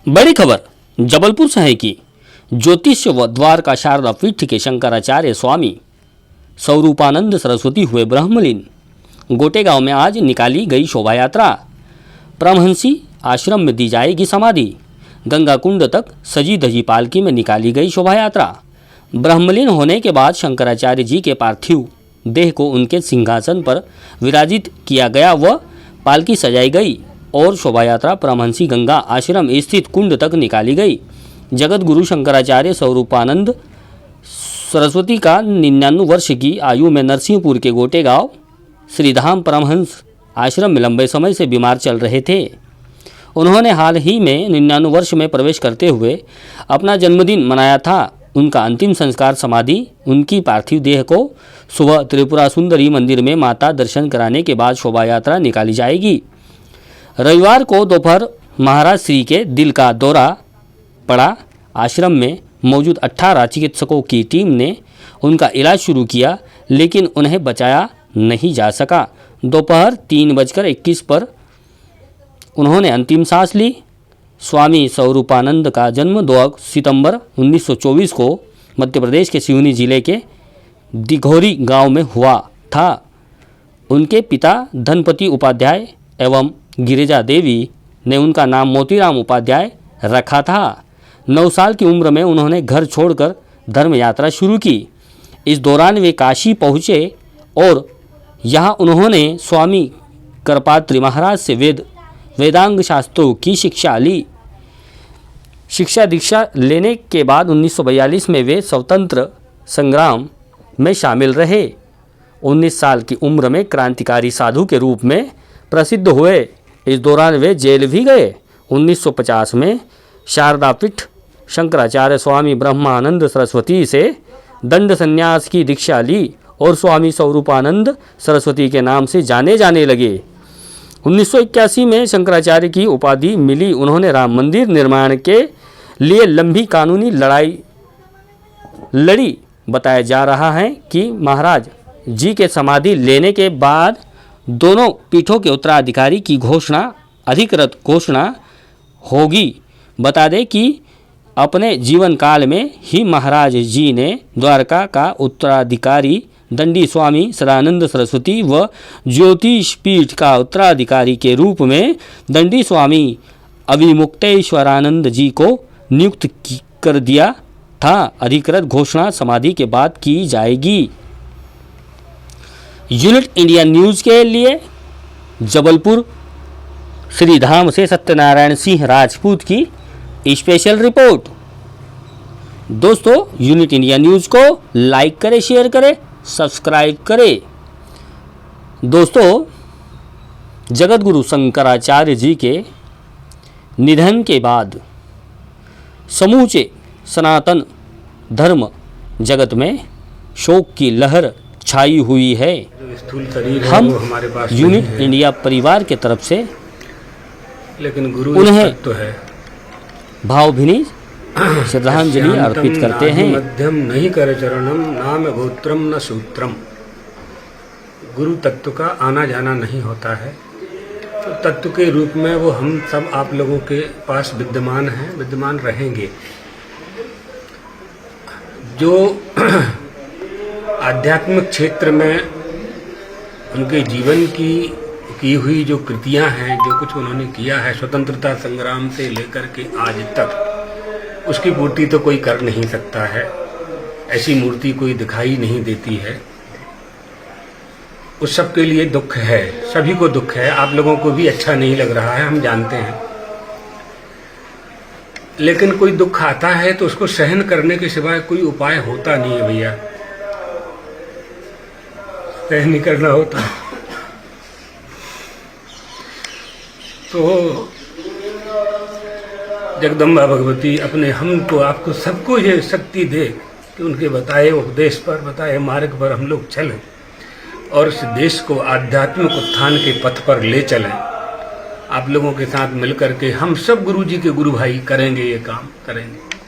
बड़ी खबर जबलपुर से है कि ज्योतिष्य व द्वारका शारदा पीठ के शंकराचार्य स्वामी स्वरूपानंद सरस्वती हुए ब्रह्मलीन गोटेगांव में आज निकाली गई शोभा यात्रा। परमहंसी आश्रम में दी जाएगी समाधि। गंगा कुंड तक सजी धजी पालकी में निकाली गई शोभा यात्रा। ब्रह्मलीन होने के बाद शंकराचार्य जी के पार्थिव देह को उनके सिंहासन पर विराजित किया गया व पालकी सजाई गई और शोभा यात्रा परमहंसी गंगा आश्रम स्थित कुंड तक निकाली गई। जगत गुरु शंकराचार्य स्वरूपानंद सरस्वती का 99 वर्ष की आयु में नरसिंहपुर के गोटेगांव श्रीधाम परमहंस आश्रम में लंबे समय से बीमार चल रहे थे। उन्होंने हाल ही में 99 वर्ष में प्रवेश करते हुए अपना जन्मदिन मनाया था। उनका अंतिम संस्कार समाधि उनकी पार्थिव देह को सुबह त्रिपुरा सुंदरी मंदिर में माता दर्शन कराने के बाद शोभा यात्रा निकाली जाएगी। रविवार को दोपहर महाराज श्री के दिल का दौरा पड़ा। आश्रम में मौजूद 18 चिकित्सकों की टीम ने उनका इलाज शुरू किया, लेकिन उन्हें बचाया नहीं जा सका। दोपहर 3:21 पर उन्होंने अंतिम सांस ली। स्वामी स्वरूपानंद का जन्म 2 सितंबर 1924 को मध्य प्रदेश के सिवनी जिले के दिघोरी गांव में हुआ था। उनके पिता धनपति उपाध्याय एवं गिरिजा देवी ने उनका नाम मोतीराम उपाध्याय रखा था। 9 साल की उम्र में उन्होंने घर छोड़कर धर्म यात्रा शुरू की। इस दौरान वे काशी पहुँचे और यहाँ उन्होंने स्वामी करपात्री महाराज से वेदांग शास्त्रों की शिक्षा ली। शिक्षा दीक्षा लेने के बाद 1942 में वे स्वतंत्र संग्राम में शामिल रहे। 19 साल की उम्र में क्रांतिकारी साधु के रूप में प्रसिद्ध हुए। इस दौरान वे जेल भी गए। 1950 में शारदा पीठ शंकराचार्य स्वामी ब्रह्मानंद सरस्वती से दंड संन्यास की दीक्षा ली और स्वामी स्वरूपानंद सरस्वती के नाम से जाने जाने लगे। 1981 में शंकराचार्य की उपाधि मिली। उन्होंने राम मंदिर निर्माण के लिए लंबी कानूनी लड़ाई लड़ी। बताया जा रहा है कि महाराज जी के समाधि लेने के बाद दोनों पीठों के उत्तराधिकारी की अधिकृत घोषणा होगी। बता दें कि अपने जीवन काल में ही महाराज जी ने द्वारका का उत्तराधिकारी दंडी स्वामी सदानंद सरस्वती व ज्योतिष पीठ का उत्तराधिकारी के रूप में दंडी स्वामी अविमुक्तेश्वरानंद जी को नियुक्त कर दिया था। अधिकृत घोषणा समाधि के बाद की जाएगी। यूनिट इंडिया न्यूज़ के लिए जबलपुर श्रीधाम से सत्यनारायण सिंह राजपूत की स्पेशल रिपोर्ट। दोस्तों, यूनिट इंडिया न्यूज़ को लाइक करें, शेयर करें, सब्सक्राइब करें। दोस्तों, जगत गुरु शंकराचार्य जी के निधन के बाद समूचे सनातन धर्म जगत में शोक की लहर छाई हुई है। हम यूनिट इंडिया परिवार के तरफ से लेकिन गुरु उन्हें तो है भावभीनी श्रद्धांजलि अर्पित करते हैं। मध्यम नहीं कर चरणम नाम गोत्रम न सूत्रम। गुरु तत्व का आना जाना नहीं होता है, तो तत्व के रूप में वो हम सब आप लोगों के पास विद्यमान हैं, विद्यमान रहेंगे। जो आध्यात्मिक क्षेत्र में उनके जीवन की हुई जो कृतियां हैं, जो कुछ उन्होंने किया है स्वतंत्रता संग्राम से लेकर के आज तक, उसकी पूर्ति तो कोई कर नहीं सकता है। ऐसी मूर्ति कोई दिखाई नहीं देती है। उस सब के लिए दुख है, सभी को दुख है। आप लोगों को भी अच्छा नहीं लग रहा है, हम जानते हैं। लेकिन कोई दुख आता है तो उसको सहन करने के सिवाय कोई उपाय होता नहीं है भैया। सहन नहीं करना होता है। तो जगदम्बा भगवती अपने हमको आपको सबको ये शक्ति दे कि उनके बताए उपदेश पर, बताए मार्ग पर हम लोग चलें और इस देश को आध्यात्मिक उत्थान के पथ पर ले चलें। आप लोगों के साथ मिलकर के हम सब गुरु जी के गुरु भाई करेंगे, ये काम करेंगे।